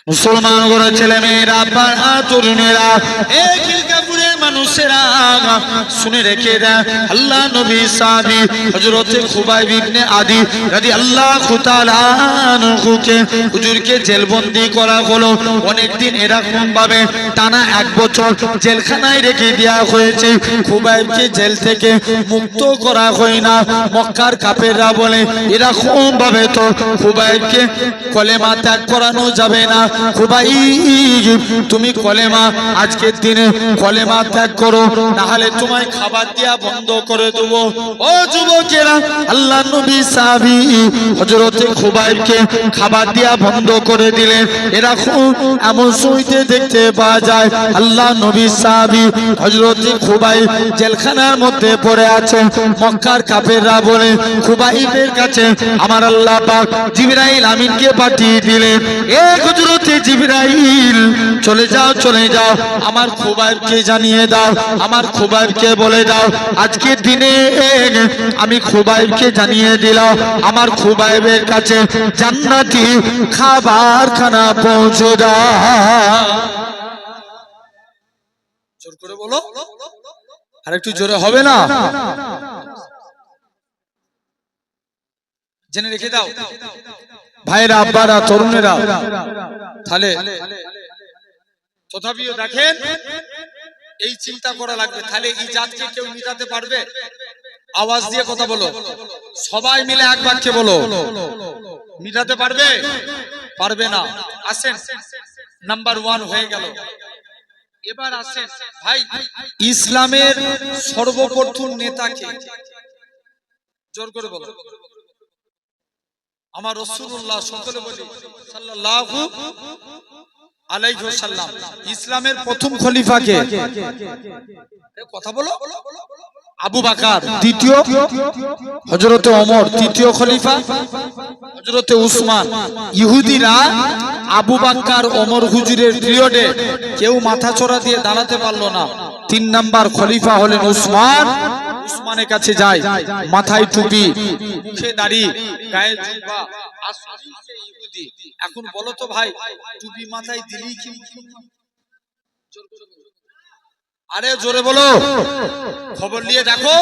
মুসলমান ঘরের ছেলে মেয়েরা, তরুণেরা, এই খিলকাপুরের মানুষেরা শুনে রেখে দেন, আল্লাহ নবী সাহাবী হযরতে খুবাইব ইবনে আদি রাদিয়াল্লাহু তাআলা আনহুকে হুজুরকে জেলবন্দি করা হলো। অনেকদিন এরকম ভাবে টানা 1 বছর জেলখানায় রেখে দেওয়া হয়েছে। খুবাইবকে জেল থেকে মুক্ত করা হয় না। মক্কার কাফেররা বলে এরকম ভাবে তো খুবাইবকে কলেমা ত্যাগ করানো যাবে না। খুবাইব তুমি কলেমা আজকের দিনে কলেমা ত্যাগ করো, না হলে তোমায় খাবার দেয়া বন্ধ করে দেব। ও যুবকেরা, আল্লাহ নবী সাহাবী হযরতে খুবাইবকে খাবার দেয়া বন্ধ করে দিলেন। এরকম এমন সময়তে দেখতে পাওয়া যায় আল্লাহ নবী সাহাবী হযরতে খুবাইব জেলখানার মধ্যে পড়ে আছে। মক্কার কাফেররা বলে খুবাইবের কাছে আমার আল্লাহ পাক জিবরাইল আমিনকে পাঠিয়ে দিলেন, এ হযরতে জিবরাইল চলে যাও, চলে যাও, আমার খুবাইবকে জানিয়ে দাও, আমার খুবাইবকে বলে দাও আজকের দিনে আমি খুবাইবকে জানিয়ে দিলাম আমার খুবাইবের কাছে জান্নাতি খাবার খানা পৌঁছে দাও। জোর করে বলো, আর একটু জোরে হবে না? জেনে রেখে দাও ভাইরা, আব্বারা, তরুণেরা। তাহলে তথাপিও দেখেন এই চিন্তা করা লাগবে, তাহলে এই জাতকে কেউ মিটাতে পারবে? আওয়াজ দিয়ে কথা বলো, সবাই মিলে এক বাক্যে বলো, মিটাতে পারবে? পারবে না। আসেন, নাম্বার 1 হয়ে গেল। এবার আসেন ভাই, ইসলামের সর্বপ্রথম নেতা কে? জোর করে বলো। আমার রাসূলুল্লাহ সকলে বলি সাল্লাল্লাহু আলাইহি ওয়াসাল্লাম। ইসলামের প্রথম খলিফা কে? কথা বলো। আবু বকর, দ্বিতীয় হযরতে ওমর, তৃতীয় খলিফা হযরতে উসমান। ইহুদিরা আবু বকর ওমর হুজুরের পিরিয়ডে কেউ মাথাচড়া দিয়ে দাঁড়াতে পারলো না। 3 নাম্বার খলিফা হলেন উসমান। উসমানের কাছে যায়, মাথায় টুপি, মুখে দাড়ি, গায়ে জুব্বা, আসলে সে ইহুদি। এখন বলো তো ভাই, টুপি মাথায় দিলি কি? আরে জোরে বলো। খবর নিয়ে দেখো,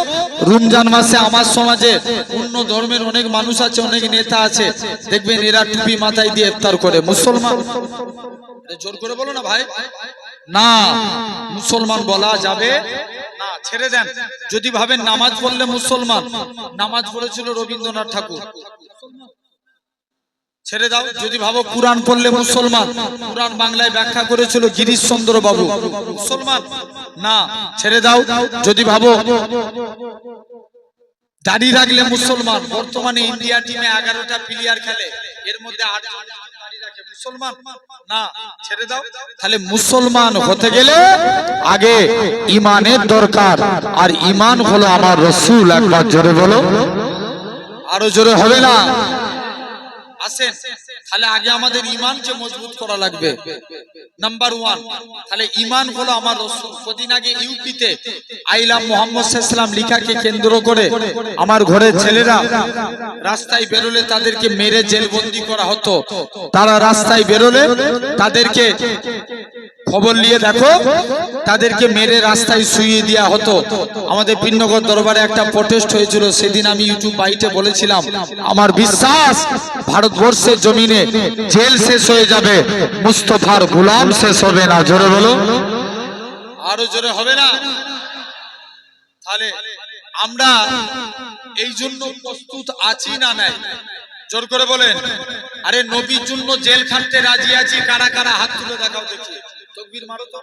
রমজান মাসে আমার সমাজে অন্য ধর্মের অনেক মানুষ আছে, অনেক নেতা আছে, দেখবেন এরা টুপি মাথায় দিয়ে ইফতার করে। মুসলমান? জোর করে বলো না ভাই। না, মুসলমান বলা যাবে না, ছেড়ে দেন। যদি ভাবেন নামাজ পড়লে মুসলমান, নামাজ পড়েছিল রবীন্দ্রনাথ ঠাকুর, ছেড়ে দাও। যদি ভাবো কুরআন পড়লে মুসলমান, কুরআন বাংলায় ব্যাখ্যা করেছিল গিরিশচন্দ্র বাবু, মুসলমান না, ছেড়ে দাও। যদি ভাবো দাড়ি রাখলে মুসলমান, বর্তমানে ইন্ডিয়া টিমে 11টা প্লেয়ার খেলে, এর মধ্যে 8 জন দাড়ি রাখে, মুসলমান না, ছেড়ে দাও। তাহলে মুসলমান হতে গেলে আগে ঈমানের দরকার, আর ঈমান হলো আমার রাসূল। একবার জোরে বলো, আরো জোরে হবে না? আসেন, তাহলে আগে আমাদের ঈমানকে মজবুত করা লাগবে। নাম্বার 1, তাহলে ঈমান হলো আমার রাসূল। কদিন আগে ইউপিতে আই লাভ মুহাম্মদ সাল্লাল্লাহু আলাইহি ওয়াসাল্লাম লেখাকে কেন্দ্র করে আমার ঘরের ছেলেরা রাস্তায় বেরোলে তাদেরকে মেরে জেলবন্দি করা হতো। তারা রাস্তায় বেরোলে তাদেরকে, খবর নিয়ে দেখো, তাদেরকে মেরে রাস্তায় শুইয়ে দেওয়া হতো। আমাদের পিন্নগর দরবারে একটা প্রোটেস্ট হয়েছিল, সেদিন আমি ইউটিউব বাইটে বলেছিলাম আমার বিশ্বাস ভারতবর্ষের জমিনে জেল শেষ হয়ে যাবে, মুস্তাফার গোলাম শেষ হবে না। জোরে বলো, আরো জোরে হবে না? তাহলে আমরা এই জন্য প্রস্তুত আছি না নাই? জোর করে বলেন। আরে নবীর জন্য জেল খাটতে রাজি আছি, কারা কারা হাত তুলে দেখাও দেখি, তাকবীর মারো তো।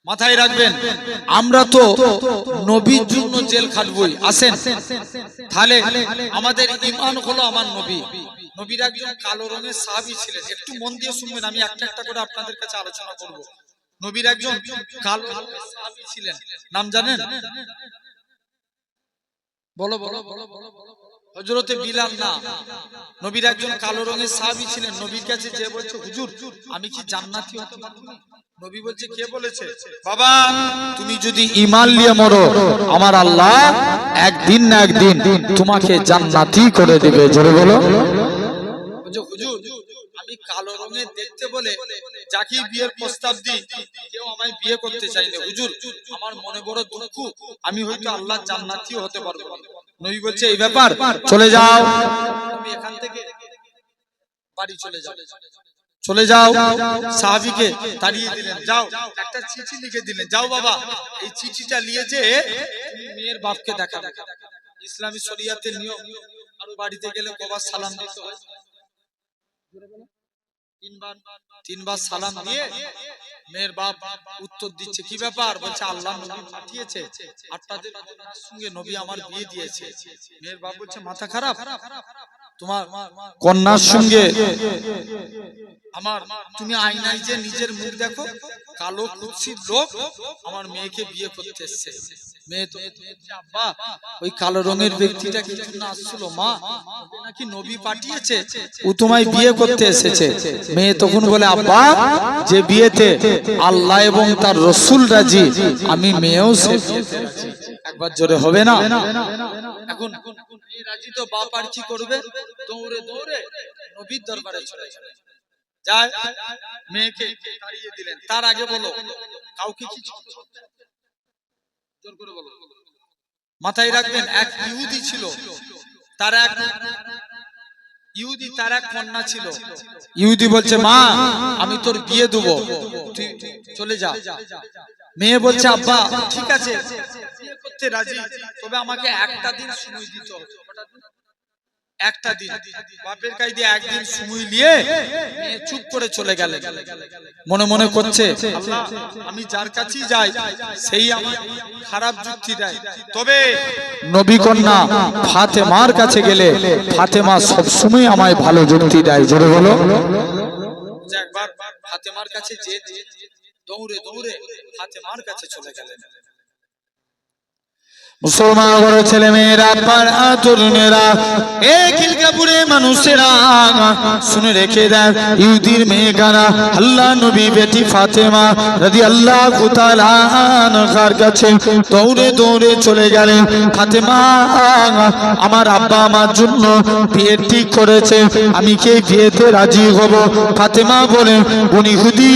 মাথায় রাখবেন, আমরা তো নবীর জন্য জেল খাটবই। আসেন, তাহলে আমাদের ঈমান হলো আমার নবী। নবীর একজন কালো রঙের সাহাবী ছিলেন, একটু মন দিয়ে শুনবেন, আমি একটা একটা করে আপনাদের কাছে আলোচনা করব। নবীর একজন কালো রঙের সাহাবী ছিলেন, নাম জানেন? বলো বলো বলো বলো। হযরতে বিলাল না, নবীর একজন কালো রঙের সাহাবী ছিলেন। নবীর কাছে যে বলছে, হুজুর আমি কি জান্নাতি হতে পারবো? নবী বলছে, কে বলেছে? বাবা, তুমি যদি ঈমান নিয়ে মরো, আমার আল্লাহ একদিন না একদিন তোমাকে জান্নাতি করে দিবে। জোরে বলো। বলছে, হুজুর আমি কালো রঙের দেখতে বলে যাকে বিয়ের প্রস্তাব দিই, কেউ আমায় বিয়ে করতে চায় না। হুজুর আমার মনে বড় দুঃখ, আমি হয়তো আল্লাহর জান্নাতি হতে পারবো না। নবী বলছে, এই ব্যাপার, চলে যাও, তুমি এখান থেকে বাড়ি চলে যাও, চলে যাও। সাহাবীকে তাড়িয়ে দিলেন। যাও, একটা চিঠি লিখে দিলেন, যাও বাবা এই চিঠিটা নিয়ে যে তুমি মেয়ের বাপকে দেখাবে। ইসলামী শরিয়াতের নিয়ম, আর বাড়িতে গেলে কবার সালাম দিতে হয়? তিনবার সালাম দিয়ে মেয়ের বাপ উত্তর দিচ্ছে, কি ব্যাপার? বলছে, আল্লাহ নবী পাঠিয়েছে, আপনাদের সঙ্গে নবী আমার বিয়ে দিয়েছে। মেয়ের বাপ বলছে, মাথা খারাপ, তোমার কন্যার সঙ্গে আমার, তুমি আয়নায় যে নিজের মুখ দেখো, কালো কুৎসিত লোক আমার মেয়েকে বিয়ে করতে এসেছে। মেয়ে তো আব্বা ওই কালো রঙের ব্যক্তিটা কি জন্য আসছিল? মা নাকি নবী পাঠিয়েছে, ও তোমায় বিয়ে করতে এসেছে। মেয়ে তখন বলে, আব্বা যে বিয়েতে আল্লাহ এবং তার রাসূল রাজি, আমি মেয়েও সে বিয়েতে রাজি। একবার জোরে হবে না? এখন এই রাজি তো বাপ আর কি করবে? দৌড়ে দৌড়ে নবীর দরবারে চলে গেলেন। যায় মেয়েকে তাড়িয়ে দিলেন। তার আগে বলো, কাউকে কি জোর করে বলো, মাথায় রাখবেন, এক ইহুদি ছিল, তার এক ইহুদি, তার এক কন্যা ছিল। ইহুদি বলছে, মা আমি তোর বিয়ে দেবো, তুই চলে যা। মেয়ে বলছে, আব্বা ঠিক আছে বিয়ে করতে রাজি, তবে আমাকে একটা দিন সময় দিতে হবে। একটা দিন। বাপের কাছে একদিন সময় নিয়ে মেয়ে চুপ করে চলে গেল। মনে মনে করছে, আল্লাহ আমি যার কাছেই যাই সেই আমার খারাপ যুক্তি দেয়, তবে নবী কন্যা ফাতেমার কাছে গেলে ফাতেমা সব সময় আমায় ভালো যুক্তি দেয়। জোরে বলো। একবার ফাতেমার কাছে যে দৌড়ে দৌড়ে ফাতেমার কাছে চলে গেলেন। মুসলমান বড় ছেলে মেয়েরা, পাড়া তরুণেরা, এই খিলকাপুরে মানুষেরা শুনে রেখে দেন, ইহুদির মেয়ে কানা আল্লাহ নবী বেটি ফাতেমা রাদিয়াল্লাহু তাআলা আনহার কাছে দৌড়ে দৌড়ে চলে গেলেন। ফাতেমা, আমার আব্বা আমার জন্য বিয়ে ঠিক করেছে, আমি কি বিয়েতে রাজি হব? ফাতেমা বলে, ইহুদি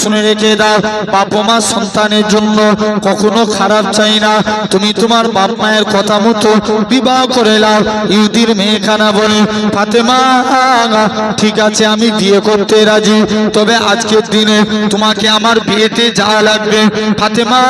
শুনে রেখে দাও, বাপ মা সন্তানের জন্য কখনো খারাপ চাই না, তুমি তোমার বাপ মায়ের কথা মতো বিবাহ করে নাও। ইহুদির মেয়েখানা বলে, ফাতেমা ঠিক আছে আমি বিয়ে করতে রাজি, তবে আজকের দিনে তোমাকে আমার বিয়েতে যাওয়া লাগবে। ফাতেমা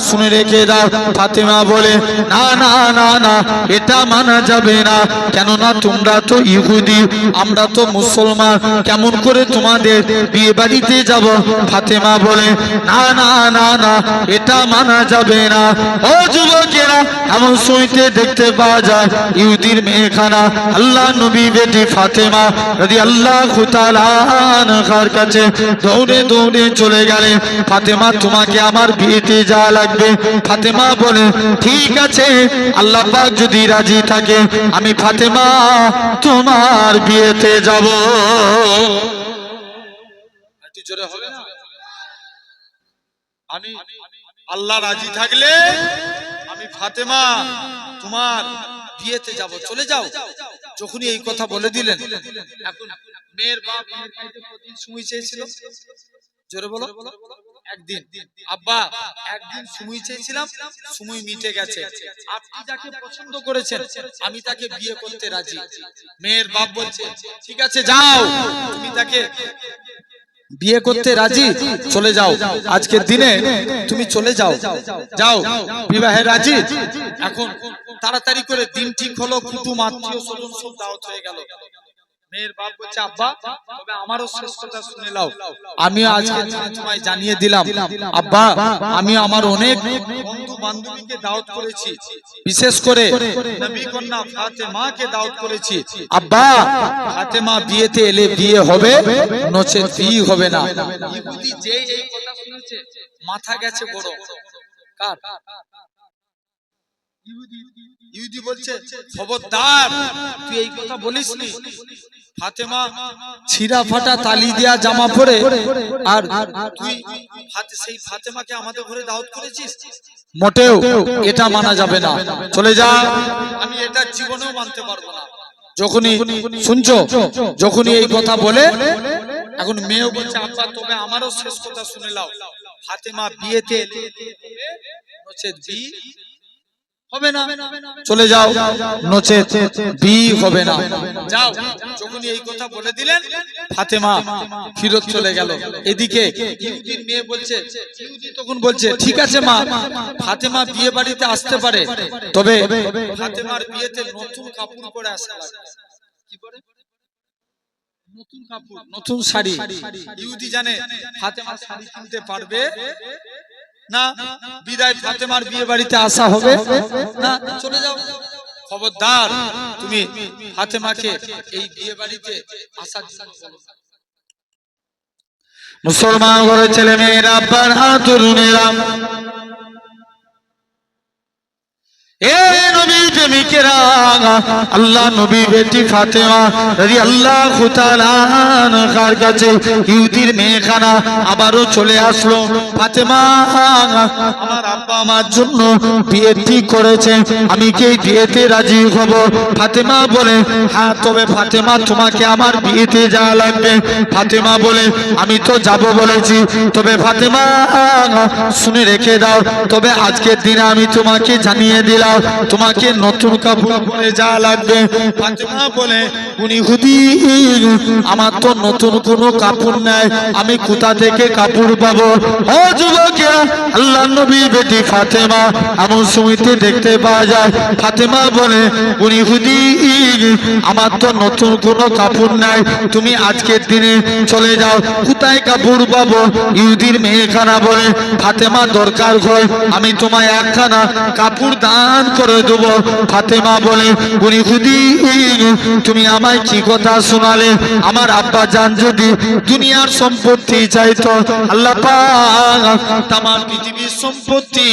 শুনে রেখে দাও। ফাতেমা বলে, না না না না, এটা মানা যাবে না, কেননা তোমরা তো ইহুদি, আমরা তো মুসলমান, কেমন করে তোমাদের বিয়ে বাড়িতে যাব? ফাতেমা বলে, না না না না, এটা মানা যাবে না। ও যুবকেরা, এমন সইতে দেখতে পাওয়া যায় ইহুদির মেয়েখানা আল্লাহ নবী বেটি ফাতেমা রাদিয়াল্লাহু তাআলা আনহার কাছে দৌড়ে দৌড়ে চলে গেলেন। ফাতেমা তোমাকে আমার বিয়েতে যাওয়া লাগবে। ফাতেমা বলে, ঠিক আছে আল্লাহ পাক যদি রাজি থাকে আমি ফাতেমা তোমার বিয়েতে যাব। একটু জোরে হবে না? আমি আল্লাহ রাজি থাকলে আমি ফাতেমা তোমার বিয়েতে যাব, চলে যাও। যখনই এই কথা বলে দিলেন, এখন মেয়ের বাপ সময় চেয়েছিল, জোরে বলো, একদিন। আব্বা একদিন সময় চেয়েছিলাম, সময় মিটে গেছে, আপনি যাকে পছন্দ করেছেন আমি তাকে বিয়ে করতে রাজি। মেয়ের বাপ বলছে, ঠিক আছে যাও, তুমি তাকে বিয়ে করতে রাজি, চলে যাও, আজকের দিনে তুমি চলে যাও, যাও বিবাহে রাজি। এখন তাড়াতাড়ি করে দিন ঠিক হলো, কুটুম আত্মীয় স্বজন সব দাওয়াত হয়ে গেল। মেয়ের বাপ বলছে, আব্বা তবে আমারও শ্রেষ্ঠতা শুনে নাও, আমি আজকে তোমায় জানিয়ে দিলাম আব্বা, আমি আমার অনেক বন্ধু বান্ধবীকে দাওয়াত করেছি, বিশেষ করে নবী কন্যা ফাতেমাকে দাওয়াত করেছি। আব্বা ফাতেমা বিয়েতে এলে বিয়ে হবে, নচেত বিয়ে হবে না। ইহুদি যে এই কথা শুনেছে মাথা গেছে বড়। কার? ইহুদি বলছে খবরদার তুই এই কথা বলিসনি। ফাতেমা ছিঁড়া ফাটা তালি দেয়া জামা পরে আর তুই সেই ফাতেমাকে আমাদের ঘরে দাওয়াত করেছিস, মোটেও এটা মানা যাবে না, চলে যা। আমি এটা জীবনেও মানতে পারবো না। যখনই শুনছো, যখনই এই কথা বলে, এখন মেয়েও বলছে আব্বা তবে আমারও শেষ কথা শুনে নাও, ফাতেমা বিয়েতে হবে না, চলে যাও, নচেত বিয়ে হবে না, যাও। যখনই এই কথা বলে দিলেন ফাতেমা ফিরত চলে গেল। এদিকে ইহুদির মেয়ে বলছে, ইহুদি তখন বলছে ঠিক আছে মা, ফাতেমা বিয়ে বাড়িতে আসতে পারে, তবে ফাতেমার বিয়েতে নতুন কাপড় পরে আসা লাগবে। কি পরে? নতুন কাপড়, নতুন শাড়ি। ইহুদি জানে ফাতেমা শাড়ি কিনতে পারবে না, বিদায় ফাতেমার বিয়ে বাড়িতে আসা হবে না, চলে যাও। খবরদার তুমি ফাতেমাকে এই বিয়ে বাড়িতে আসার জন্য বলো। মুসলমান ঘরের ছেলে মেয়েরা, আব্বারা, তরুণেরা, আল্লাহ নবী বেটি ফাতেমা রাদিয়াল্লাহু তাআলা আনহার কাছে ইহুদির মেয়েখানা আবারও চলে আসলো। ফাতেমা, আমার আব্বা আমার জন্য বিয়ে ঠিক করেছে, আমি কি বিয়েতে রাজি হব? ফাতেমা বলে হ্যাঁ, তবে ফাতেমা তোমাকে আমার বিয়েতে যাওয়া লাগবে। ফাতেমা বলে আমি তো যাব বলেছি, তবে ফাতেমা শুনে রেখে দাও, তবে আজকের দিনে আমি তোমাকে জানিয়ে দিলাম তোমাকে নতুন কাপড় পরে যাওয়া লাগবে। ফাতেমা বলে উনি হুদি, আমার তো নতুন কোনো কাপড় নাই, আমি কোথা থেকে কাপড় পাবো? ও যুবকেরা, আল্লাহ নবী বেটি ফাতেমা এমন সময়তে দেখতে পাওয়া যায়। ফাতেমা বলে উনি হুদি, আমার তো নতুন কোনো কাপড় নাই, তুমি আজকের দিনে চলে যাও, কোথায় কাপড় পাবো? ইহুদির মেয়েখানা বলে ফাতেমা দরকার হয় আমি তোমায় একখানা কাপড় দান করে দেব। ফাতেমা বলে উনি হুদি, তুমি আমায় কি কথা শোনালে? আমার আব্বা জান যদি দুনিয়ার সম্পত্তি চাইতো, আল্লাহ পাক তামাম পৃথিবীর সম্পত্তি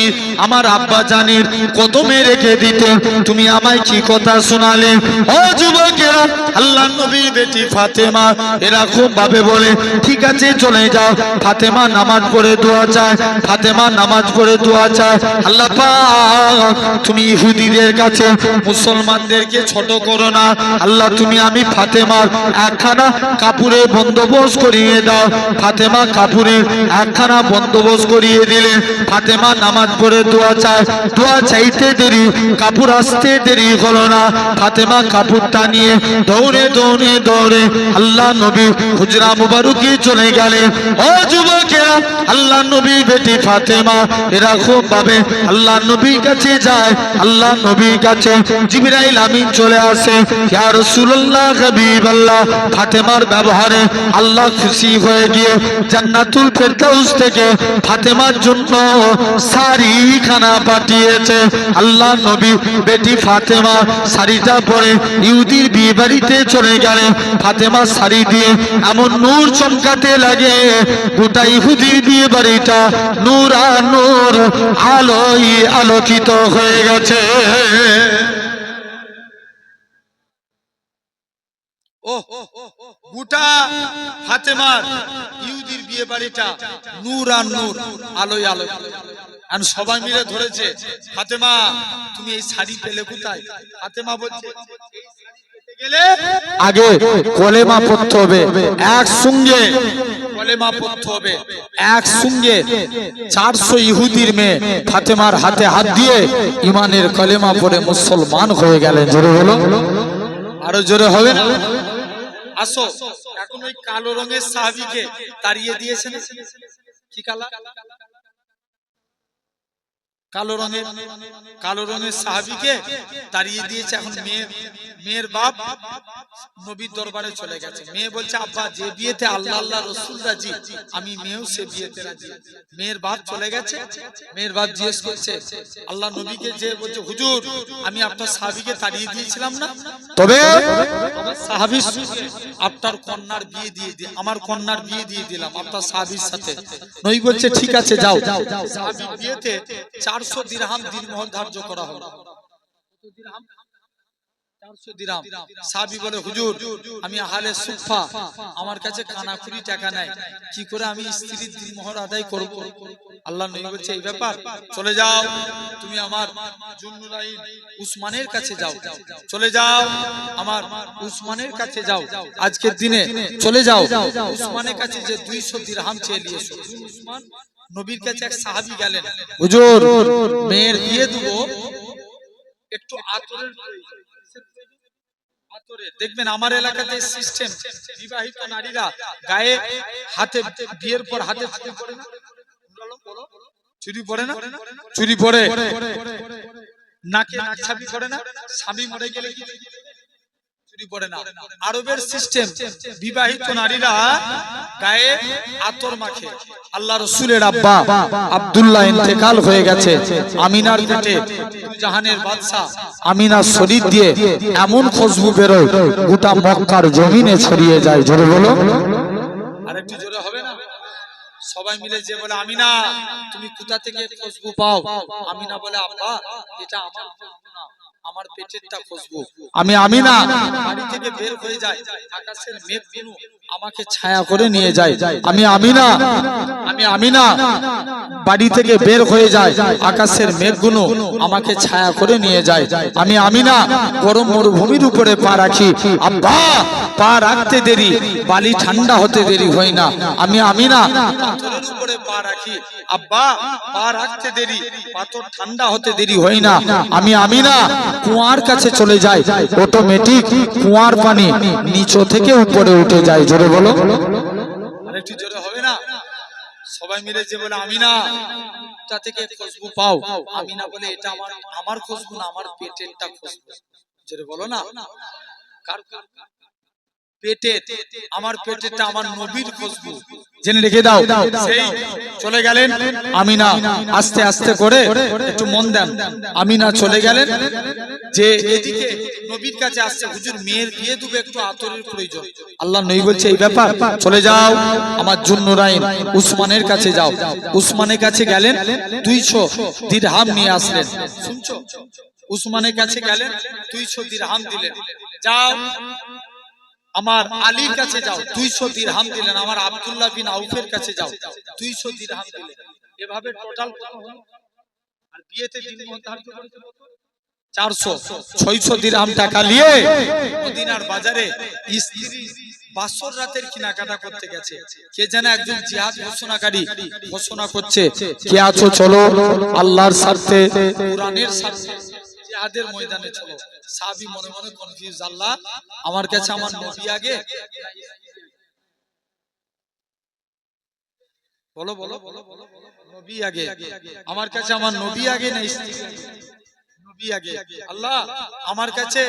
আমার আব্বা জানের কদমে রেখে দিতে, তুমি আমায় কি কথা শোনালে? ও যুবকেরা, আল্লাহ নবীর বেটি ফাতেমা এরকম ভাবে বলে ঠিক আছে চলে যাও। ফাতেমা নামাজ পড়ে দোয়া চায়, ফাতেমা নামাজ পড়ে দোয়া চায়, আল্লাহ পাক তুমি ইহুদিদের কাছে মুসলমানদেরকে ছোট করো না, আল্লাহ তুমি আমি ফাতেমার একখানা কাপড়ের বন্দোবস্ত করিয়ে দাও। ফাতেমা কাপড়ের একখানা বন্দোবস্ত করিয়ে দিলে ফাতেমা নামাজ পড়ে দোয়া চায়, দোয়া চাইতে দেরি, কাপড় আসতে দেরি হলো না। ফাতেমা কাপড়টা নিয়ে দৌড়ে দৌড়ে দৌড়ে আল্লাহ নবী হুজরা মুবারকে চলে গেলেন। ও যুবকেরা, আল্লাহ নবী বেটি ফাতেমা এরকম ভাবে আল্লাহ নবীর কাছে যায়। আল্লাহ নবীর কাছে জিবরাইল আমিন চলে আসে, ইয়া রাসূলুল্লাহ হাবিবাল্লাহ, ফাতেমার ব্যবহারে আল্লাহ খুশি হয়ে গিয়ে জান্নাতুল ফেরদাউস থেকে ফাতেমার জন্য শাড়ি খানা পাঠিয়েছে। আল্লাহ নবী বেটি ফাতেমা শাড়িটা পরে ইহুদির বিয়ে বাড়িতে চলে গেলেন। ফাতেমা শাড়ি দিয়ে এমন নূর চমকাতে লাগে, গোটা ইহুদির বিয়ে বাড়িটা নূর আর নূর আলোয় আলোকিত হয়ে গেছে। গোটা ফাতেমার ইহুদির বিয়ে বাড়িটা নূর আর নূর আলোয় আলোয়। আর সবাই মিলে ধরেছে ফাতেমা তুমি এই শাড়ি পেলে কোথায়? ফাতেমা বলছে আগে কলেমা পড়তে হবে, একসঙ্গে কলেমা পড়তে হবে, একসঙ্গে 400 ইহুদির মেয়ে ফাতেমার হাতে হাত দিয়ে ইমানের কলেমা পড়ে মুসলমান হয়ে গেলেন। জোরে হলো, আরো জোরে হবে না? আসো, এখন ওই কালো রঙের সাহাবীকে তাড়িয়ে দিয়েছেন। কি কালা? কালো রঙের সাহাবীকে তাড়িয়ে দিয়েছে। এখন মেয়ের বাপ নবীর দরবারে চলে গেছে। মেয়ে বলছে আব্বা যে বিয়েতে আল্লাহ আল্লাহ রাসূল রাজি, আমি মেয়েও সে বিয়েতে রাজি। মেয়ের বাপ চলে গেছে। মেয়ের বাপ জিজ্ঞেস করছে আল্লাহ নবীকে, যে বলছে হুজুর আমি আপনার সাহাবীকে তাড়িয়ে দিয়েছিলাম না, তবে আমার সাহাবী আপনার কন্যার বিয়ে দিয়ে দিই, আমার কন্যার বিয়ে দিয়ে দিলাম আপনার সাহাবীর সাথে। নবী বলছে ঠিক আছে যাও। সাহাবীর বিয়েতে 400 দিরহাম দিনমোহর ধার্য করা হলো। 400 দিরহাম। সাহাবী বলে হুজুর আমি আহলে সুফা, আমার কাছে কানাকুড়ি টাকা নাই, কি করে আমি স্ত্রীর দিনমোহর আদায় করব? আল্লাহ নবী বলছে এই ব্যাপার, চলে যাও তুমি আমার জুন্নুরাইন উসমানের কাছে যাও, চলে যাও আমার উসমানের কাছে যাও, আজকের দিনে চলে যাও উসমানের কাছে, যে 200 দিরহাম চেয়ে নিয়ে এসো। উসমান নবীর কাছে এক সাহাবী গেলেন, হুজুর মেয়ের বিয়ে দেব, একটু আতরের দেখবেন আমার এলাকাতে সিস্টেম, বিবাহিত নারীরা গায়ে হাতে বিয়ের পর হাতে চুরি পড়ে না, চুরি পড়ে নাকে নাকছাবি করে না, স্বামী মরে গেলে চুরি পড়ে না। আরবের সিস্টেম, বিবাহিত নারীরা গায়ে আতর মাখে। আল্লাহ রাসূলের আব্বা আব্দুল্লাহ ইন্তেকাল হয়ে গেছে, আমিনার পেটে জাহানের বাদশা আমিনার শরীর দিয়ে এমন খুশবু বেরোয় গোটা মক্কার জমিনে ছড়িয়ে যায়। জোরে বলো, আরেকটু জোরে হবে না? সবাই মিলে যে বলে আমিনা তুমি কোথা থেকে খুশবু পাও? আমিনা বলে আব্বা এটা আমার খুশবু না, আমার পেটেরটা খুশবু। আমি আমিনা বাড়ি থেকে বের হয়ে যায়, আকাশের মেঘগুলো আমাকে ছায়া করে নিয়ে যায়। আমি আমিনা বাড়ি থেকে বের হয়ে যায়, আকাশের মেঘগুলো আমাকে ছায়া করে নিয়ে যায়। আমি আমিনা গরম মরুভূমির উপরে পা রাখি, আব্বা পা রাখতে দেরি, বালি ঠান্ডা হতে দেরি হয় না। আমি আমিনা পাথরের উপরে পা রাখি, আব্বা পা রাখতে দেরি, পাথর ঠান্ডা হতে দেরি হয় না। আমি আমিনা কুয়ার কাছে চলে যায়, অটোমেটিক কুয়ার পানি নিচে থেকে উপরে উঠে যায়। জোরে বলো, আরেকটু জোরে হবে না? সবাই মিলে যে বলে আমিনা কোথা থেকে খুশবু পাও? আমিনা বলে এটা আমার খুশবু না, আমার পেটেরটা খুশবু। জোরে বলো না, কার পেটের? আমার পেটেরটা আমার নবীর খুশবু, জেনে রেখে দাও। সেই চলে গেলেন আমিনা, আস্তে আস্তে করে একটু মন দেন, আমিনা চলে গেলেন, যে এদিকে নবীর কাছে আসছে, হুজুর মেয়ের বিয়ে দেব, একটু আতরের প্রয়োজন। আল্লাহ নবী বলছে এই ব্যাপার, চলে যাও আমার জুন্নুরাইন উসমানের কাছে যাও। উসমানের কাছে গেলেন, 200 দিরহাম নিয়ে আসলেন। শুনছো? উসমানের কাছে গেলেন, 200 দিরহাম দিলেন। যাও আমার আলীর কাছে যাও, 200 দিরহাম দিলেন। আমার আব্দুল্লাহ বিন আউফের কাছে যাও, 200 দিরহাম দিলেন। এভাবে টোটাল আর বিয়েতে দিনমোহর ধার্য করেছে 400, 600 দিরহাম টাকা নিয়ে মদিনার বাজারে স্ত্রী বাসর রাতের কেনাকাটা করতে গেছে। কে জানে একজন জিহাদ ঘোষণাকারী ঘোষণা করছে, কে আছো চলো আল্লাহর স্বার্থে, কোরআনের স্বার্থে জিহাদের ময়দানে চলো। সাহাবী মনে মনে কনফিউজ, আল্লাহ আমার কাছে আমার নবী আগে, বলো বলো নবী আগে, আমার কাছে আমার নবী আগে না নবী আগে? আল্লাহ আমার কাছে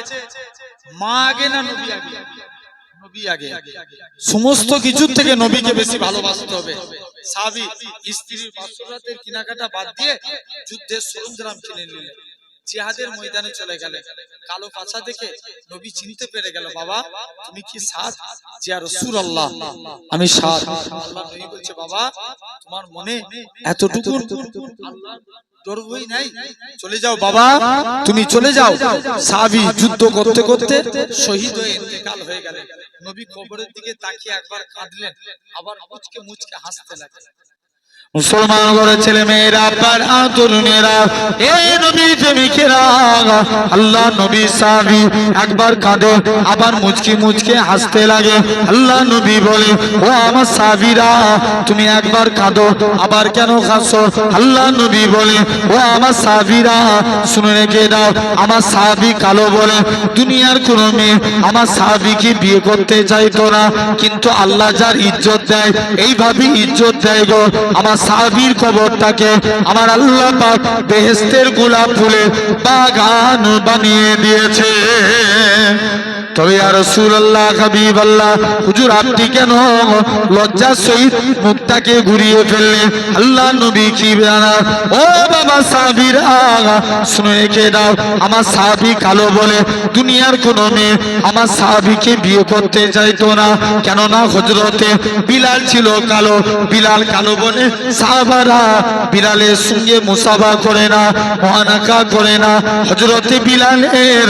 মা আগে না নবী আগে? নবী আগে। সমস্ত কিছুর থেকে নবীকে বেশি ভালোবাসতে হবে। সাহাবী স্ত্রীর বাসরাতের কেনাকাটা বাদ দিয়ে যুদ্ধের সরঞ্জাম কিনে নিলেন, জিহাদের ময়দানে চলে গেলেন। কালো পাছা দেখে নবী চিনতে পেরে গেল, বাবা তুমি কি সাদ? যে রাসূলুল্লাহ আমি সাদ। আল্লাহ নবী বলছে, বাবা তোমার মনে এতটুকু আল্লাহর ডরই নাই, চলে যাও বাবা তুমি চলে যাও। সাহাবী যুদ্ধ করতে করতে শহীদ হয়ে ইন্তেকাল হয়ে গেলেন। নবী কবরের দিকে তাকিয়ে একবার কাঁদলেন, আবার মুচকে মুচকে হাসতে লাগলেন। মুসলমান ঘরের ছেলে মেয়েরা, পাড়া তরুণেরা, এই নবী প্রেমিকেরা, আল্লাহ নবী সাহাবী একবার কাঁদে, আবার মুচকি মুচকে হাসতে লাগে। আল্লাহ নবী বলে, ও আমার সাহাবীরা তুমি একবার কাঁদো, আবার কেন হাসো? আল্লাহ নবী বলে, ও আমার সাহাবীরা শুনে রেখে দাও, আমার সাহাবী কালো বলে দুনিয়ার কোন মেয়ে আমার সাহাবীকে বিয়ে করতে চাইতো না, কিন্তু আল্লাহ যার ইজ্জত দেয় এইভাবে ইজ্জত দেয় গো। আমার সাহাবীর কবরটাকে আমার আল্লাহ পাক বেহেশতের গোলাপ ফুলে বাগান বানিয়ে দিয়েছে। তবে ইয়া রাসূলুল্লাহ হাবিবাল্লাহ হুজুর আপনি কেন লজ্জার সহিত মুখটাকে ঘুরিয়ে ফেললেন? আল্লাহ নবী কি জানা? ও বাবা সাহাবীরা শুনে রেখে দাও, আমার সাহাবী কালো বলে দুনিয়ার কোন মেয়ে আমার সাহাবীকে বিয়ে করতে চাইতো না। কেননা হযরতে বিলাল ছিল কালো, বিলাল কালো বলে সাহাবারা বিলালের সঙ্গে মুসাফা করে না, মুআনাকা করে না। হযরতে বিলালের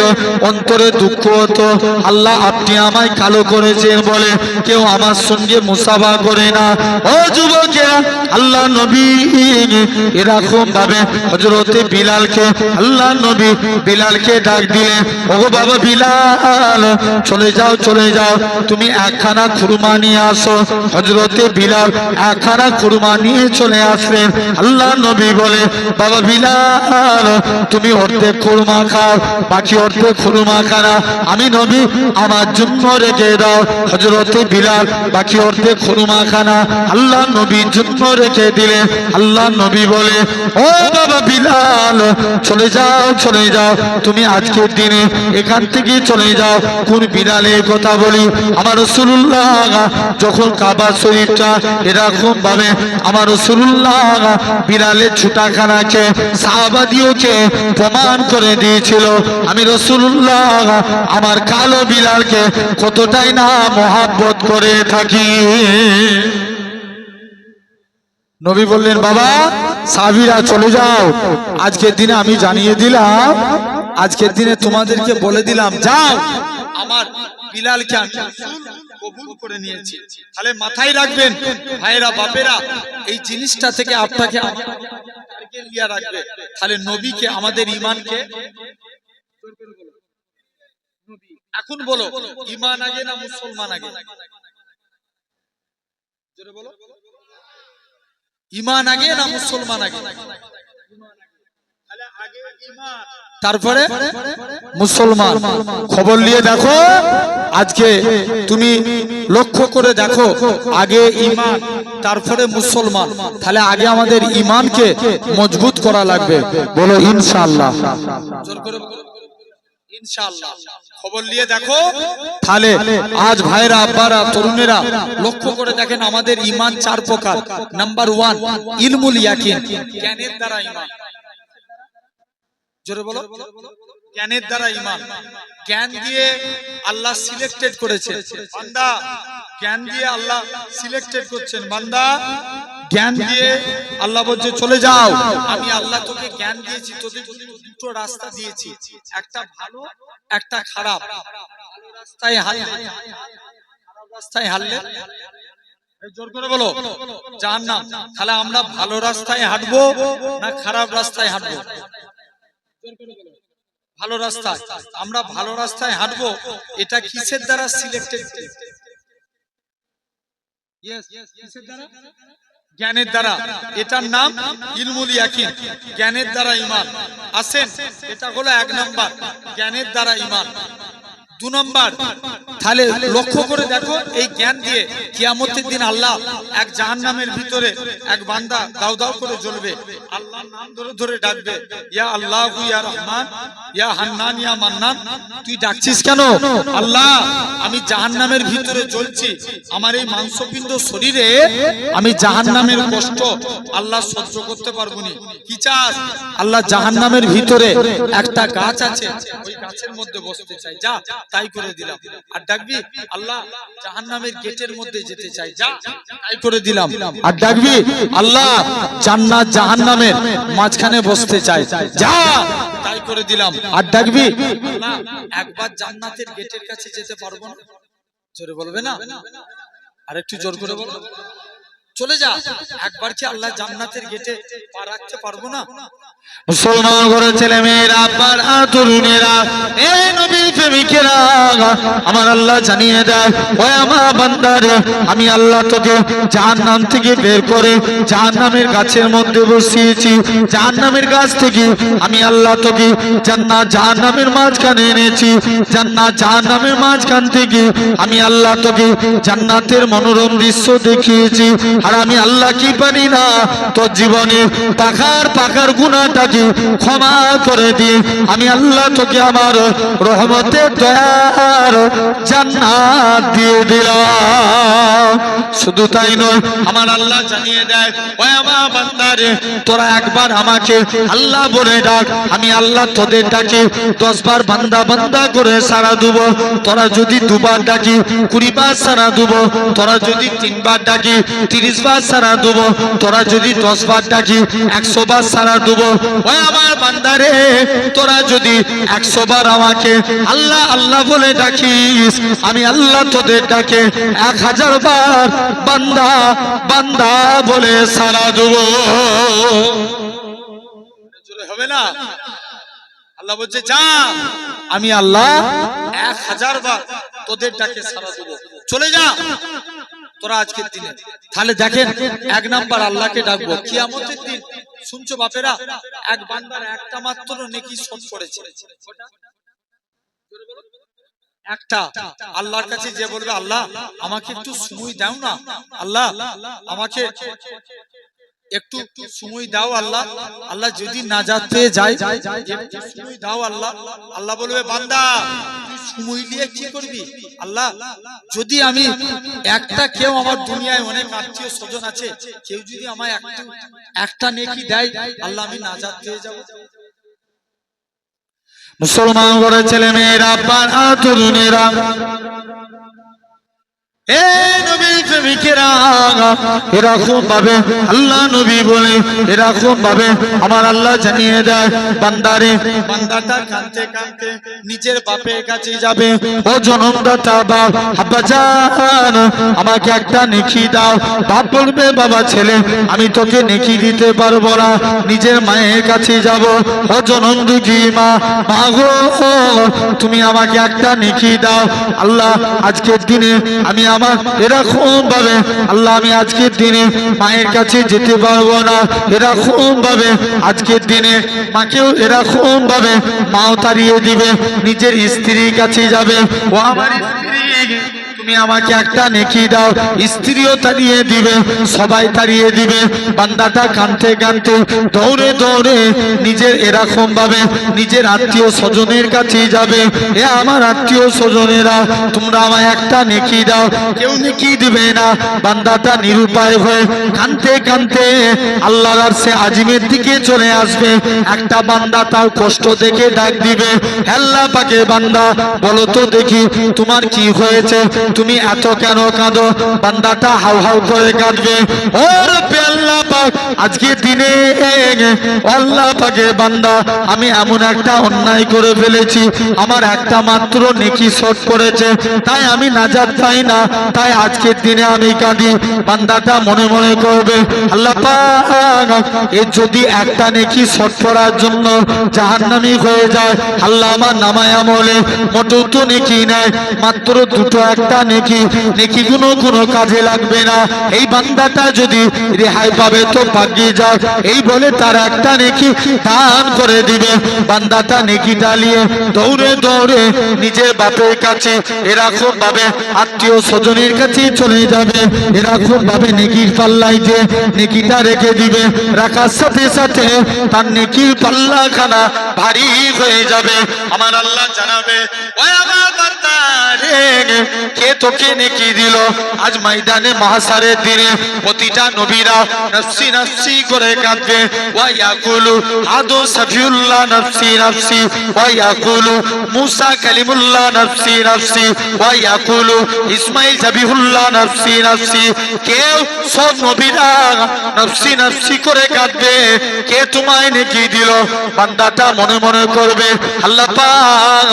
অন্তরে দুঃখ হতো, আল্লাহ আপনি আমায় কালো করেছেন বলে কেউ আমার সঙ্গে মুসাফা করে না। ও যুবকেরা, আল্লাহ নবী এরকম ভাবে হযরতে বিলালকে আল্লাহ নবী বিলালকে ডাক দিলেন, ও বাবা বিলাল চলে যাও চলে যাও, তুমি একখানা খুরমা নিয়ে আসো। হযরতে বিলাল একখানা খুরমা নিয়ে চলে আসলেন। আল্লাহ নবী বলে, বাবা বিলাল তুমি অর্ধেক খুরমা খাও, বাকি অর্ধেক খুরমা খানা আমি নবী আমার জন্য রেখে দাও। হযরতে বিলাল বাকি অর্ধেক খুরমা খানা আল্লাহ নবীর জন্য রেখে দিলেন। আল্লাহ নবী বলে, ও বাবা বিলাল চলে যাও চলে যাও, তুমি আজকের দিনে এখান থেকে চলে যাও। কোন বিলালের কথা বলি? আমার রাসূলুল্লাহ যখন কাবা শরীফটা এরকম ভাবে আমার রাসূলুল্লাহ বিলালের ছুটাখানাকে সাহাবাদিওকে প্রমাণ করে দিয়েছিল, আমি রাসূলুল্লাহ আমার কালো বিলালকে কতটাই না মহব্বত করে থাকি। নবী বললেন, বাবা সাহাবীরা চলে যাও, আজকের দিনে আমি জানিয়ে দিলাম, আজকের দিনে তোমাদেরকে বলে দিলাম, যাও আমার বিলালকে আমি কবুল করে নিয়েছি। তাহলে মাথায় রাখবেন ভাইরা বাপেরা, এই জিনিসটা থেকে আপনাকে লিয়া রাখবে। তাহলে নবীকে আমাদের ঈমানকে এখন বলো, ঈমান আগে না মুসলমান আগে? জোরে বলো, ঈমান আগে না মুসলমান আগে? তারপরে মুসলমান। খবর নিয়ে দেখো, আজকে তুমি লক্ষ্য করে দেখো, আগে ঈমান তারপরে মুসলমান। তাহলে আগে আমাদের ঈমানকে মজবুত করা লাগবে। বলো ইনশাআল্লাহ, জোর করে বলো ইনশাআল্লাহ। খবর নিয়ে দেখো, তাহলে আজ ভাইরা আব্বারা তরুণেরা লক্ষ্য করে দেখেন, আমাদের ঈমান চার প্রকার। নাম্বার 1 ইলমুল ইয়াকিন, জ্ঞানের দ্বারা ঈমান। জোরে বলো, জ্ঞানের দ্বারা ঈমান। জ্ঞান দিয়ে আল্লাহ সিলেক্টেড করেছে বান্দা, জ্ঞান দিয়ে আল্লাহ সিলেক্টেড করছেন বান্দা। জ্ঞান দিয়ে আল্লাহ বলছে চলে যাও, আমি আল্লাহ তোকে জ্ঞান দিয়েছি, তোদের দুটো রাস্তা দিয়েছি, একটা ভালো একটা খারাপ। ভালো রাস্তায় হাঁটলে, খারাপ রাস্তায় হাঁটলে জোর করে বলো জাহান্নাম। তাহলে আমরা ভালো রাস্তায় হাঁটবো না খারাপ রাস্তায় হাঁটবো? ভালো রাস্তায়। আমরা ভালো রাস্তায় হাঁটবো, এটা কিসের দ্বারা সিলেক্টেড? জ্ঞানের দ্বারা। এটার নাম ইলমুল ইয়াকিন, জ্ঞানের দ্বারা ঈমান। আসেন, এটা হলো 1 নাম্বার, জ্ঞানের দ্বারা ঈমান। 2 নাম্বার, তাহলে লক্ষ্য করে দেখো, এই জ্ঞান দিয়ে কিয়ামতের দিন আল্লাহ এক জাহান্নামের ভিতরে এক বান্দা দাউ দাউ করে জ্বলবে, আল্লাহর নাম ধরে ধরে ডাকবে, ইয়া আল্লাহু ইয়া রহমান ইয়া হান্নান ইয়া মান্নান। তুই ডাকছিস কেন? আল্লাহ আমি জাহান্নামের ভিতরে জ্বলছি, আমার এই মাংসপিণ্ড শরীরে আমি জাহান্নামের কষ্ট আল্লাহ সহ্য করতে পারবো না। কি চাস? আল্লাহ জাহান্নামের ভিতরে একটা গাছ আছে, ওই গাছের মধ্যে বসতে চাই, যা তাই করে দিলাম। আর ডাকবি, আল্লাহ জাহান্নামের গেটের মধ্যে যেতে চাই, যা তাই করে দিলাম। আর ডাকবি, আল্লাহ জান্নাত জাহান্নামের মাঝখানে বসতে চাই, যা তাই করে দিলাম। আর ডাকবি, আল্লাহ একবার জান্নাতের গেটের কাছে যেতে পারবো না? জোরে বলবে না? আর একটু জোর করে বলো, চলে যা। একবার কি আল্লাহ জান্নাতের গেটে পা রাখতে পারবো না? মুসলমান ঘরের ছেলে মেয়েরা, আব্বার তরুণেরা, এই নবীর প্রেমিকেরা, আমার আল্লাহ জানিয়ে দেয়, ওই আমার বান্দারে, আমি আল্লাহ তোকে জাহান্নাম থেকে বের করে জাহান্নামের গাছের মধ্যে বসিয়েছি। জাহান্নামের গাছ থেকে আমি আল্লাহ তোকে জান্নাত জাহান্নামের মাঝখানে এনেছি। জান্নাত জাহান্নামের মাঝখান থেকে আমি আল্লাহ তোকে জান্নাতের মনোরম দৃশ্য দেখিয়েছি। আর আমি আল্লাহ কি পারি না, তোর জীবনে পাখার গুনাহটাকে ক্ষমা করে দিয়ে আমি আল্লাহ তোকে আমার রহমত রহমতে দয়ার জান্নাত দিয়ে দিলাম। শুধু তাই নয়, আমার আল্লাহ জানিয়ে দেয়, ওই আমার বান্দারে তোরা একবার আমাকে আল্লাহ বলে ডাক, আমি আল্লাহ তোদের ডাকে 10 বার বান্দা বান্দা করে সাড়া দেব। তোরা যদি 2 বার ডাকি 20 বার সাড়া দেব। তোরা যদি 3 বার ডাকি 30 বার সাড়া দেব। তোরা যদি 10 বার ডাকি 100 বার সাড়া দেব। ওই আমার বান্দারে তোরা যদি 100 বার আমাকে আল্লাহ আল্লাহ বলে ডাকিস, আমি আল্লাহ তোদের ডাকে 1000 বার বান্দা বান্দা বলে সাড়া দেব। হবে না? আল্লাহ বলছে যা, আমি আল্লাহ 1000 বার তোদের ডাকে সাড়া দেব, চলে যা তোরা আজকের দিনে। তাহলে দেখেন, 1 নাম্বার আল্লাহকে ডাকবো কিয়ামতের দিন। শুনছো বাপেরা, এক বান্দার একটা মাত্র নেকি শোধ করেছে, একটা। আল্লাহর কাছে যে বলবে আল্লাহ আমাকে একটু সময় দাও না, আল্লাহ আমাকে একটু সময় দাও, আল্লাহ আল্লাহ যদি নাজাত পেয়ে যায় সময় দাও আল্লাহ। আল্লাহ বলবে বান্দা তুই সময় নিয়ে কি করবি? আল্লাহ যদি আমি কেউ আমার দুনিয়ায় অনেক আত্মীয় স্বজন আছে, কেউ যদি আমায় একটা নেকি দেয়, আল্লাহ আমি নাজাত পেয়ে যাব। মুসলমান ঘরের ছেলে মেয়েরা, তরুণেরা, এরকম ভাবে আল্লাহ নবী বলে, এরকম ভাবে আমার আল্লাহ জানিয়ে দেয় বান্দারে, বান্দাটা কাঁদতে কাঁদতে নিজের বাপের কাছে যাবে, ও জনমদাতা বাপ, আব্বাজান আমাকে একটা নেকি দাও। বাপ বলবে বাবা ছেলে আমি তোকে নেকি দিতে পারবো না, নিজের মায়ের কাছে যাব, ও জনম দুঃখী মা, মা গো তুমি আমাকে একটা নেকি দাও। আল্লাহ আজকের দিনে আমি আমার এরকম ভাবে আল্লাহ আমি আজকের দিনে মায়ের কাছে যেতে পারবো না, এরকম ভাবে আজকের দিনে মাকেও এরকম ভাবে মাও তাড়িয়ে দিবে, নিজের স্ত্রীর কাছে যাবে, ও আমার স্ত্রী তুমি আমাকে একটা নেকি দাও, স্ত্রীও তাড়িয়ে দিবে, সবাই তাড়িয়ে দিবে। বান্দাটা কাঁদতে কাঁদতে দৌড়ে দৌড়ে নিজের এরকম ভাবে নিজের আত্মীয় স্বজনের কাছে যাবে, এ আমার আত্মীয় স্বজনেরা তোমরা আমায় একটা নেকি দাও। কেউ নেকি দিবে না। বান্দাটা নিরুপায় হয়ে কাঁদতে কাঁদতে আল্লাহর আরশে আজিমের দিকে চলে আসবে। একটা বান্দা তার কষ্ট দেখে ডাক দিবে, আল্লাহ পাকে বান্দা বলো তো দেখি তোমার কি হয়েছে, তুমি এত কেন কাঁদো? বান্দাটা হাউ হাউ করে কাঁদবে, ও রব্বে আল্লাহ পাক আজকে দিনে আল্লাহ পাকে বান্দা আমি এমন একটা অন্যায় করে ফেলেছি, আমার একটা মাত্র নেকি শোধ করেছে, তাই আমি নাজাত পাই না, তাই আজকের দিনে আমি কাঁদি। বান্দাটা মনে মনে করবে আল্লাহ পাক এর যদি একটা নেকি শোধ করার জন্য জাহান্নামী হয়ে যায়, আল্লাহ আমার নামায় আমলে মোটেও তো নেকি নেয়, মাত্র দুটো একটা নেকি, নেকিগুলো কোনো কাজে লাগবে না। এই বান্দাটা যদি রেহাই পাবে তো ভাগ্যে যায়, এই বলে তার একটা নেকি দান করে দিবে। বান্দাটা নেকিটা নিয়ে দৌড়ে দৌড়ে নিজের বাপের কাছে এরকম ভাবে আত্মীয় স্বজনের কাছে চলে যাবে, এরকম ভাবে নেকির পাল্লাই যে নেকিটা রেখে দিবে, রাখার সাথে সাথে তার নেকির পাল্লাখানা ভারী হয়ে যাবে। আমার আল্লাহ জানাবে, ওই আমার বান্দা রে কে তোকে নেকি দিল? আজ ময়দানে মাহশারের দিনে প্রতিটা নবীরা নফসি নফসি করে কাঁদবে, ওয়া ইয়াকুলু আদু সফিউল্লাহ নফসি নফসি, ওয়া ইয়াকুলু মুসা কালিমুল্লাহ নফসি নফসি, ওয়া ইয়াকুলু ইসমাইল জাবিহুল্লাহ নফসি নফসি। কেউ সব নবীরা নফসি নফসি করে কাঁদবে, কে তোমায় নেকি দিল? বান্দাটা মনে মনে করবে আল্লাহ পাক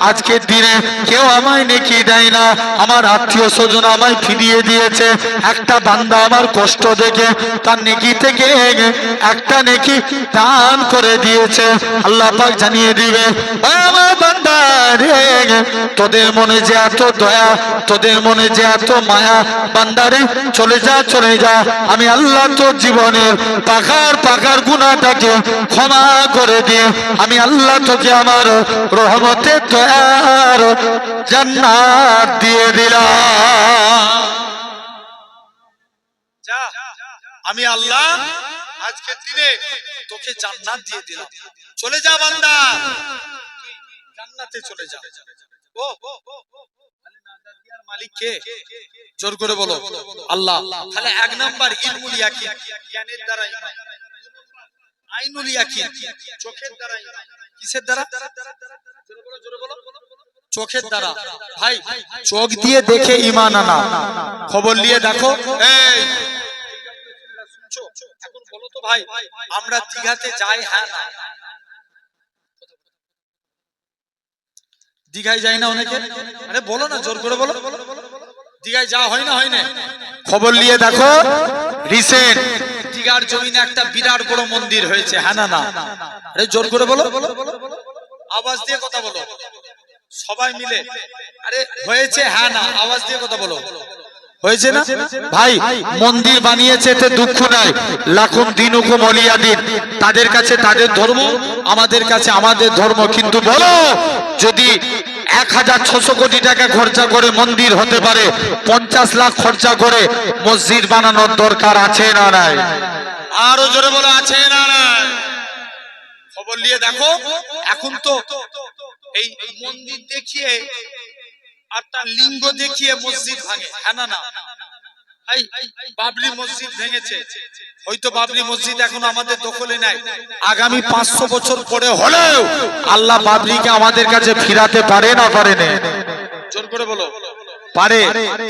আজকের দিনে কেউ আমায় নেকি দেয় না, আমার আত্মীয় স্বজন আমায় ফিরিয়ে দিয়েছে, একটা বান্দা আমার কষ্ট দেখে তার নেকি থেকে একটা নেকি দান করে দিয়েছে। আল্লাহ পাক জানিয়ে দিবে, ও আমার বান্দা রে তোদের মনে যে এত দয়া, তোদের মনে যে এত মায়া, বান্দারে চলে যা চলে যা, আমি আল্লাহ তোর জীবনের পাখার পাখার গুনাহটাকে ক্ষমা করে দিয়ে আমি আল্লাহ তোকে আমার রহমতের দয়ার জান্নাত দিয়ে দিলাম। যা আমি আল্লাহ আজকের দিনে তোকে জান্নাত দিয়ে দিলাম, চলে যা বান্দা, জান্নাতে চলে যা। মালিক কে? জোর করে বলো আল্লাহ। তাহলে এক নাম্বার ইলমুল ইয়াকিন, জ্ঞানের দ্বারা ঈমান। আইনুল ইয়াকিন, চোখের দ্বারা ঈমান। কিসের দ্বারা? জোরে বলো, জোরে বলো। চোখের দ্বারা। ভাই চোখ দিয়ে দেখে ঈমান আনা। খবর নিয়ে দেখো। এই শুনছো? এখন বলো তো ভাই, আমরা দীঘাতে যাই হ্যাঁ না? দীঘায় যাই না অনেকে? আরে বলো না, জোর করে বলো। দীঘায় যাওয়া হয় না? হয় না? খবর নিয়ে দেখো, রিসেন্ট দীঘার জমিনে একটা বিরাট বড় মন্দির হয়েছে, হ্যাঁ না? না? আরে জোর করে বলো, আওয়াজ দিয়ে কথা বলো সবাই মিলে। আরে হয়েছে হ্যাঁ না? আওয়াজ দিয়ে কথা বলো। হয়েছে না? ভাই মন্দির বানিয়েছে এতে দুঃখ নাই। লাখুম দিনুকুম ওলিয়া দিন, তাদের কাছে তাদের ধর্ম, আমাদের কাছে আমাদের ধর্ম। কিন্তু বলো, যদি 1600 কোটি টাকা খরচা করে মন্দির হতে পারে, 50 লাখ খরচা করে মসজিদ বানানোর দরকার আছে না নাই? আরো জোরে বলো, আছে না নাই? খবর নিয়ে দেখো, এখন তো এই মন্দির দেখিয়ে আর তার লিঙ্গ দেখিয়ে মসজিদ ভাঙে, হ্যাঁ না? না? বাবরি মসজিদ ভেঙেছে, হয়তো বাবরি মসজিদ এখন আমাদের দখলে নাই। আগামী 500 বছর পরে হলেও আল্লাহ বাবরিকে আমাদের কাছে ফিরাতে পারে না পারে না? জোর করে বলো, পারে।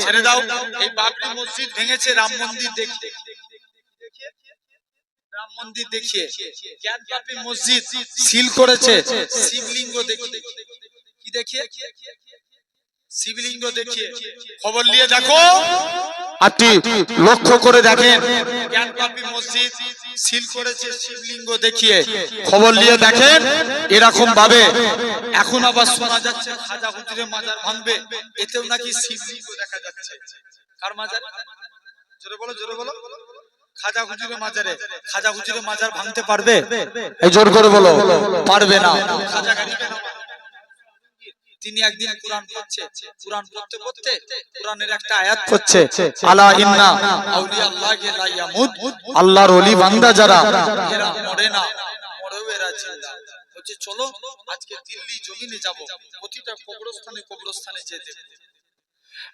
ছেড়ে দাও। এই বাবরি মসজিদ ভেঙেছে রাম মন্দির দেখিয়ে, রাম মন্দির দেখিয়ে। জ্ঞানপাপী মসজিদ সিল করেছে শিবলিঙ্গ দেখিয়ে। কি দেখিয়ে? শিবলিঙ্গ দেখিয়ে। খবর নিয়ে দেখো, আপনি লক্ষ্য করে দেখেন, জ্ঞানপাপী মসজিদ সিল করেছে শিবলিঙ্গ দেখিয়ে। খবর নিয়ে দেখেন, এরকম ভাবে এখন আবার শোনা যাচ্ছে খাজা হুজুরের মাজার ভাঙবে, এতেও নাকি শিবলিঙ্গ দেখা যাচ্ছে। কার মাজার? জোরে বলো, জোরে বলো। খাজা হুজুরের মাজারে। খাজা হুজুরের মাজার ভাঙতে পারবে? এই জোর করে বলো, পারবে না। খাজা গারিবে না। তিনি একদিন কুরআন পড়ছে, কুরআন পড়তে পড়তে কুরআনের একটা আয়াত পড়ছে, আলা ইন্না আউলিয়া আল্লাহি লা ইয়ামুত, আল্লাহর ওলি বান্দা যারা এরা মরে না, মরেও এরা জিন্দা। বলছে চলো আজকে দিল্লি জমিনে যাব, প্রতিটা কবরস্থানে যেয়ে দেখব।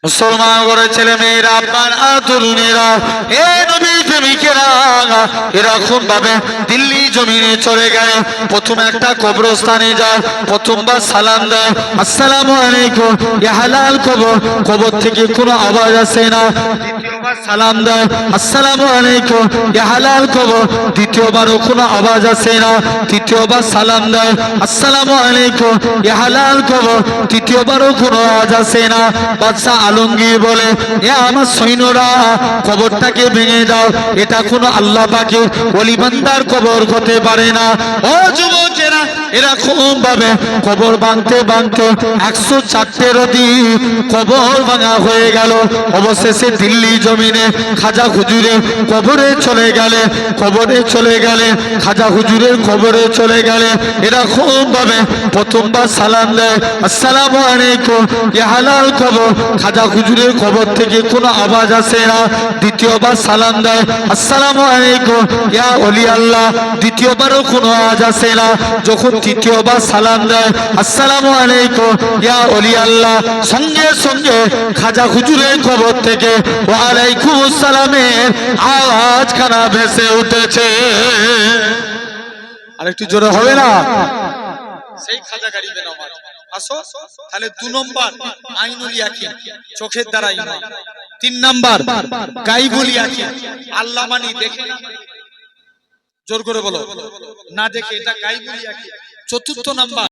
মুসলমান ঘরের ছেলে মেয়েরা, আপনারা তরুণেরা, এ নবী প্রেমিকেরা, এরকম ভাবে দিল্লি জমিনে চলে গেলে প্রথম একটা কবরস্থানে যায়, প্রথমবার সালাম দেয়, আসসালামু আলাইকুম ইয়া হালাল কবর। কবর থেকে কোনো আওয়াজ আসে না। দ্বিতীয়বার সালাম দেয়, আসসালামু আলাইকুম ইয়া হালাল কবর। দ্বিতীয়বারও কোনো আওয়াজ আসে না। তৃতীয়বার সালাম দেয়, আসসালামু আলাইকুম ইয়া হালাল কবর। তৃতীয়বারও কোনো আওয়াজ আসে না। বাদশা আলমগীর বলে, এ আমার সৈন্যরা, কবরটাকে ভেঙে দাও, এটা কোনো আল্লাহ পাকের ওলি বান্দার কবর হতে পারে না। ও যুবকেরা, এরকম ভাবে কবর ভাঙতে ভাঙতে 104 দিন কবর ভাঙা হয়ে গেল। অবশেষে দিল্লি জমিনে খাজা হুজুরের কবরে চলে গেলে, কবরে চলে গেলে, খাজা হুজুরের কবরে চলে গেলে এরকম ভাবে প্রথমবার সালাম দেয়, আসসালামু আলাইকুম ইয়া হালাল কবর। খাজা হুজুরের কবর থেকে কোনো আওয়াজ আসে না। দ্বিতীয়বার সালাম দেয়, আসসালামু আলাইকুম ইয়া ওলি আল্লাহ। দ্বিতীয়বারও কোনো আওয়াজ আসে না। যখন তৃতীয়বার সালাম দেয়, আসসালামু আলাইকুম ইয়া ওলি আল্লাহ, সঙ্গে সঙ্গে খাজা হুজুরের কবর থেকে ওয়া আলাইকুম আসসালামের আওয়াজ খানা ভেসে উঠেছে। আরেকটু জোরে হবে না? সেই খাজা গারিবে নামাজ। আসো তাহলে 2 নম্বর আইনুল ইয়াকিন, চোখের দ্বারা ঈমান। 3 নাম্বার গায়বুল ইয়াকিন, আল্লাহ মানি, দেখে না। জোর করে বলো, না দেখে, এটা গায়বুল ইয়াকিন। 4র্থ নাম্বার